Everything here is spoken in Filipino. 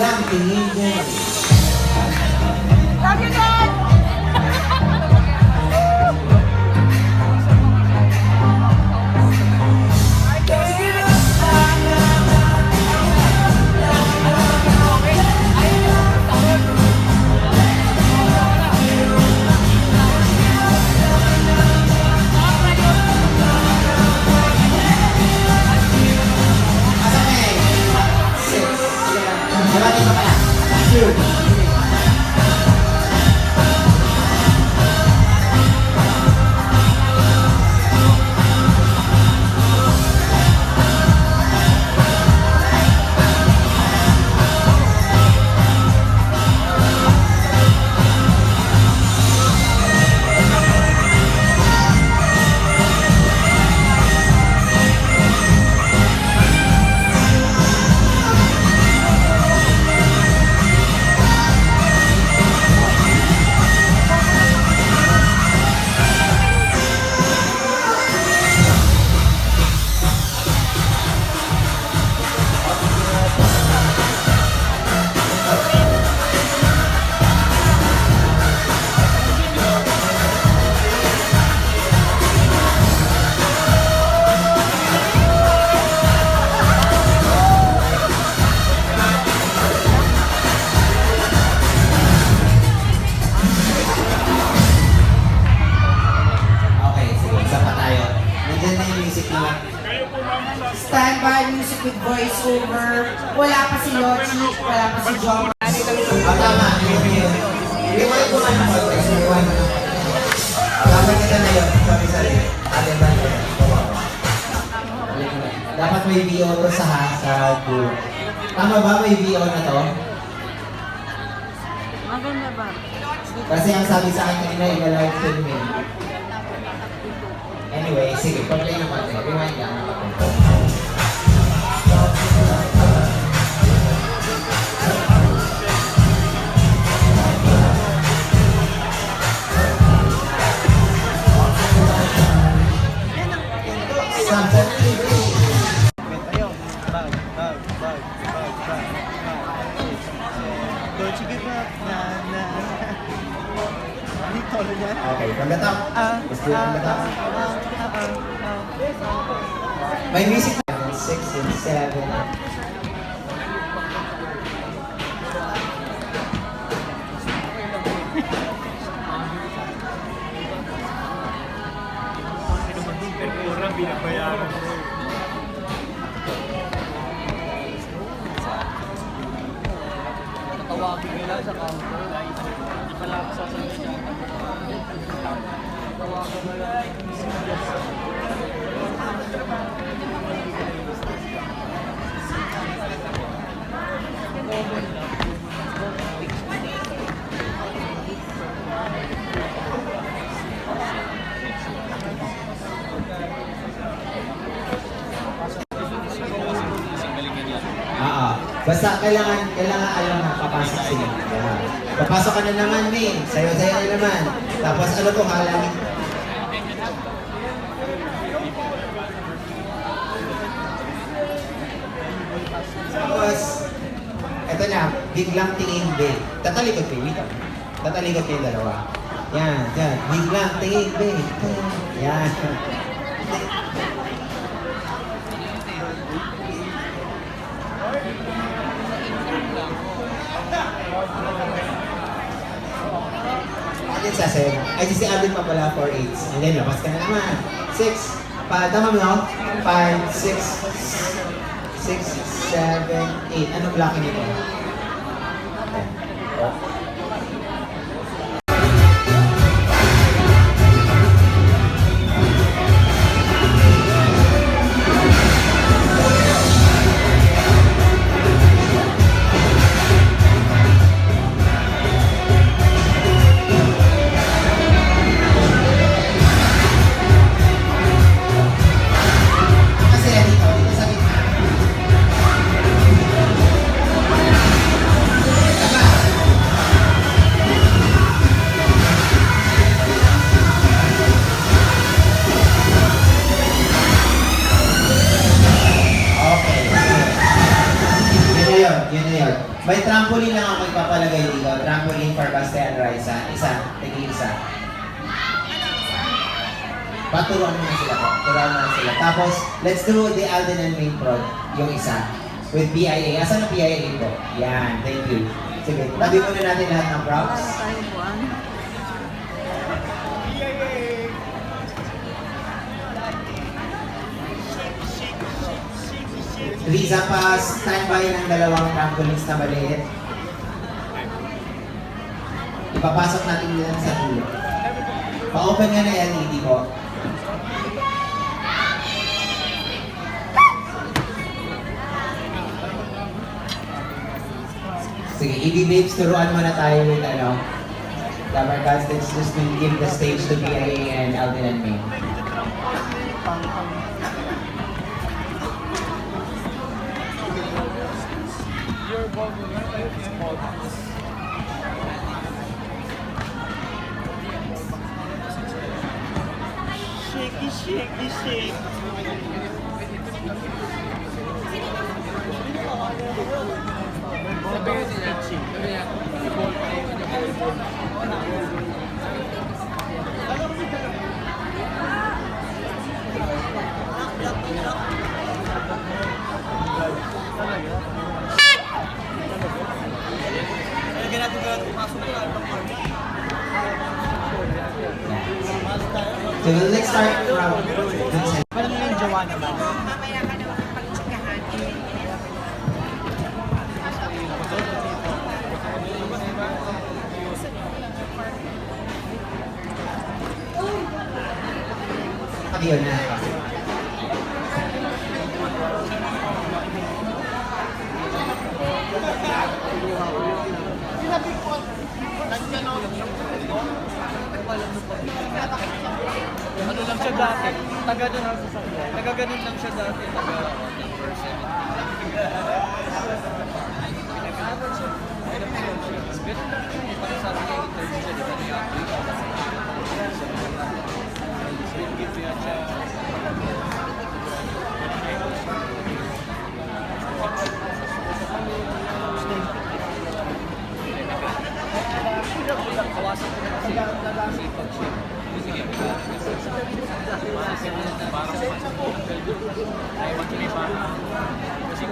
biglang tingin din. Love you, Dad! Stand by music with voiceover. Wala pa si Yoshi, wala pa si Joma. Tama. Rewind ko lang ng podcast. Rewind ko lang. Dapat kita na yun. Sorry. Dapat may VO to sa group. Tama ba? May VO na to? Maganda ba? Kasi ang sabi sa akin kanina, i-live film eh. Anyway, sige, pag-play ng konti. Rewind lang ng konti. Okay, from the top. Let's do it from the top. May music. 6 and 7. Kurang binabayaran mo. Tatawagin nila sa counter. Hindi pala ako sasabihin siya. Tawagan mo lang. Basta kailangan alam na papasok sila. Yeah. Papasok ka na naman, Min. Sayo-sayo na naman. Tapos ano to, halangin. Tapos, eto na, biglang tingin big. Tatalikod kayo, wait. Tatalikod kayo dalawa. Yan. Biglang tingin big. Yan. Alin sa 7. Ay, si Alvin pa pala 4-8s. And then, labas ka na naman. 6. Tama mo, no? 5, 6, 7, 8. Anong blocking nito? Oh. yun na yun. May trampoline lang ako magpapalagay dito. Trampoline for Basta and Raisa. Isa, tagi-isa. Paturuan mo na sila po. Turuan mo na sila. Tapos, let's do the Alden and Main Prod, yung isa. With PIA. Asan ang PIA po? Yan, thank you. Sige, tabi muna natin lahat ng props. Liza pa, standby ng dalawang trampolines na maliit. Ipapasok natin nila sa dulo. Pa-open nga na LED po. Sige, EB Babes, turuan mo na tayo with ano. Dabar Gods, let's just give the stage to PIA and Alvin and May. Your bubble is small. Shaky, shaky, shake. Sabi sila, So let's start from Vincent. parang yung jawa naman. Mamaya ka naman pagtsikahan. Yun na. Ano lang siya dati? Taga doon ako sa taga ganun lang siya dati. Taga 1%. Ganun lang siya. Parang sabi niya interview siya. Di ba niya? Give niya siya. Kawasan ko na kasi sipag siya. Sige, para sa ay magkaiba. Kasi